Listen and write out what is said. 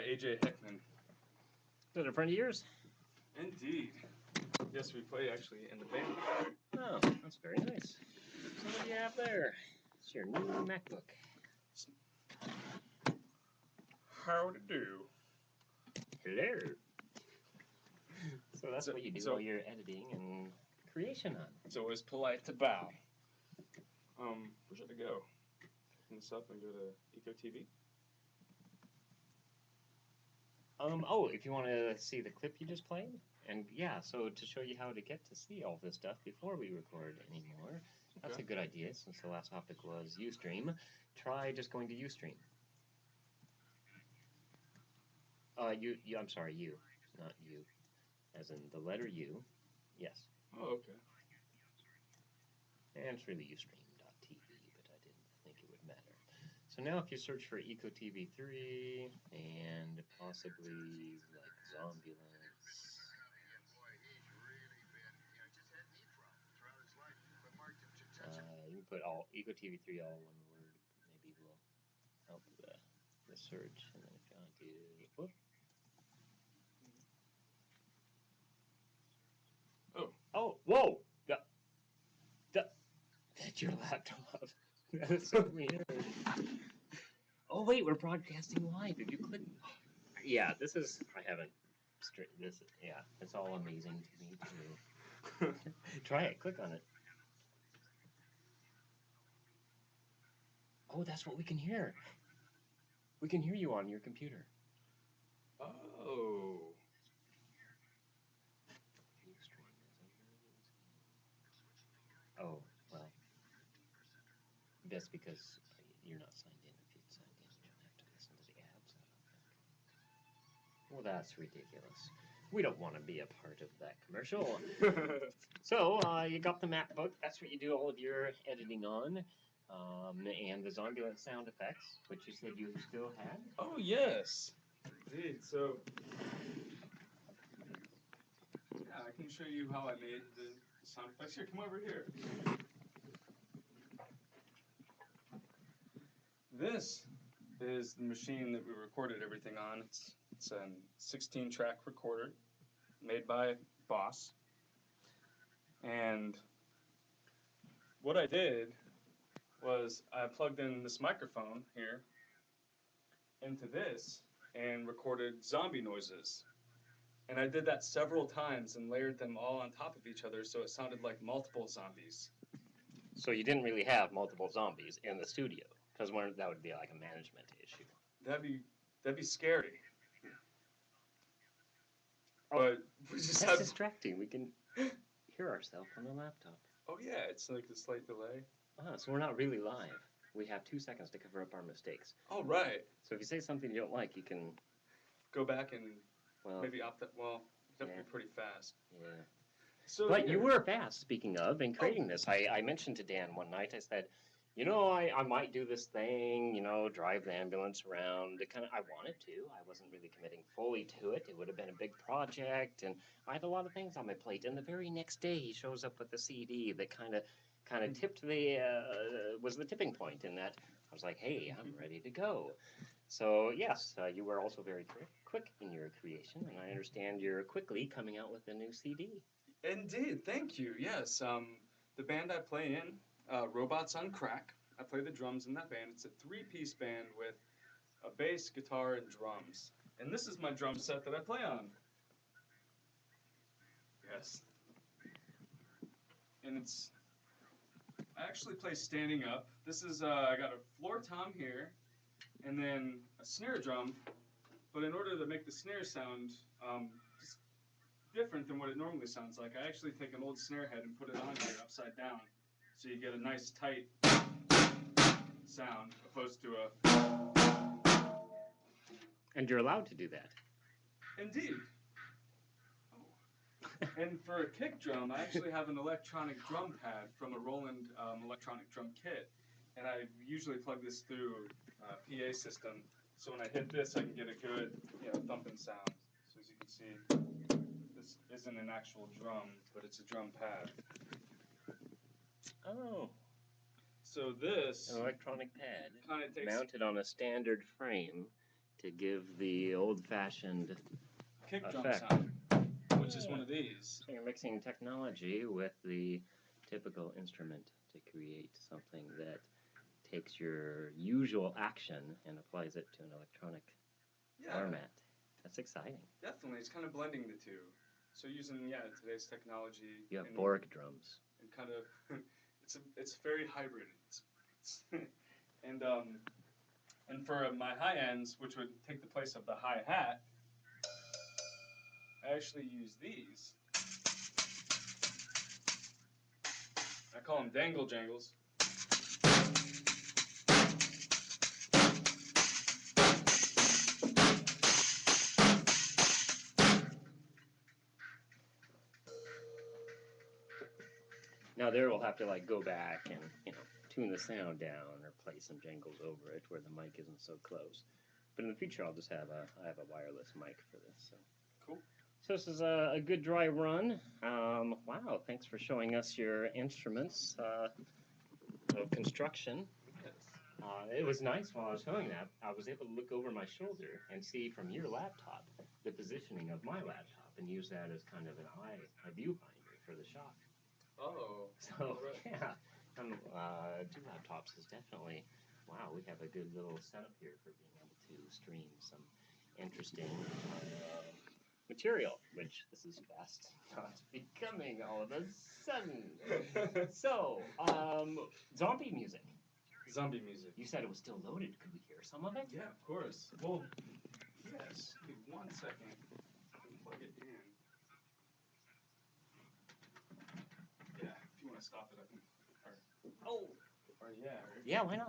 AJ Heckman. Is that a friend of yours? Indeed. Yes, we play actually in the band. Oh, that's very nice. So what do you have there? It's your new MacBook. How to do? Hello. So that's what you do all your editing and creation on. It's always polite to bow. Where should I go? Open this up and go to Eco TV. Oh, if you want to see the clip you just played, and yeah, so to show you how to get to see all this stuff before we record anymore, that's a good idea. Since the last topic was Ustream, try just going to Ustream. I'm sorry, you, not you, as in the letter U. Yes. Oh, okay. And it's really Ustream.tv, but I didn't think it would matter. So now if you search for Eco TV 3 and possibly like Zombulance. You can put all Eco TV 3 all one word. Maybe will help the search. And then if you want to do whoop. Oh, whoa! That's your laptop. That is so weird. Oh wait, we're broadcasting live. If you click, yeah, this is. I haven't. This, yeah, it's all amazing to me too. Try it. Click on it. Oh, that's what we can hear. We can hear you on your computer. Oh. Oh, well. That's because you're not signed in. If you'd signed in, you don't have to listen to the ads, I don't think. Well, that's ridiculous. We don't want to be a part of that commercial. So, you got the MacBook. That's what you do all of your editing on. And the Zombulance sound effects, which you said you still had. Oh, yes. Indeed. So, yeah, I can show you how I made the sound effects. Here, come over here. This is the machine that we recorded everything on. It's a 16-track recorder made by Boss. And what I did was I plugged in this microphone here into this and recorded zombie noises. And I did that several times and layered them all on top of each other so it sounded like multiple zombies. So you didn't really have multiple zombies in the studio, because that would be like a management issue. That'd be scary. Oh, but we just that's distracting. We can hear ourselves on the laptop. Oh yeah, it's like a slight delay. So we're not really live. We have 2 seconds to cover up our mistakes. Oh, right. So if you say something you don't like, you can go back and maybe opt that. Well, you have to be pretty fast. Yeah. So but you were fast, speaking of, in creating this. I mentioned to Dan one night, I said, you know, I might do this thing, you know, drive the ambulance around. I wanted to. I wasn't really committing fully to it. It would have been a big project, and I had a lot of things on my plate. And the very next day, he shows up with a CD that kind of tipped was the tipping point in that I was like, hey, I'm ready to go. So yes, you were also very quick in your creation, and I understand you're quickly coming out with a new CD. Indeed, thank you. Yes, the band I play in, Robots on Crack. I play the drums in that band. It's a 3-piece band with a bass, guitar, and drums. And this is my drum set that I play on. Yes. And I actually play standing up. This is, I got a floor tom here, and then a snare drum. But in order to make the snare sound just different than what it normally sounds like, I actually take an old snare head and put it on here upside down. So you get a nice tight sound, opposed to a... And you're allowed to do that. Indeed. Oh. And for a kick drum, I actually have an electronic drum pad from a Roland electronic drum kit. And I usually plug this through a PA system, so when I hit this, I can get a good, thumping sound. So as you can see, this isn't an actual drum, but it's a drum pad. Oh. So this... An electronic pad mounted on a standard frame to give the old-fashioned Kick drum effect. sound, which is one of these. So you're mixing technology with the typical instrument to create something that takes your usual action and applies it to an electronic format. That's exciting. Definitely. It's kind of blending the two. So using today's technology. You have Borg drums. And kind of it's very hybrid. And for my high ends, which would take the place of the hi hat, I actually use these. I call them dangle jangles. Now there we'll have to like go back and tune the sound down or play some jangles over it where the mic isn't so close. But in the future I'll just have I have a wireless mic for this. So. Cool. So this is a good dry run. Wow, thanks for showing us your instruments of construction. It was nice while I was showing that. I was able to look over my shoulder and see from your laptop the positioning of my laptop and use that as kind of a viewfinder for the shop. Oh. So, yeah, two laptops is definitely, wow, we have a good little setup here for being able to stream some interesting material, which this is fast not becoming all of a sudden. So, zombie music. Zombie music. You said it was still loaded. Could we hear some of it? Yeah, of course. Well, yes. Give me 1 second. I can plug it in. Yeah, if you want to stop it, I can. Or yeah. Yeah, why not?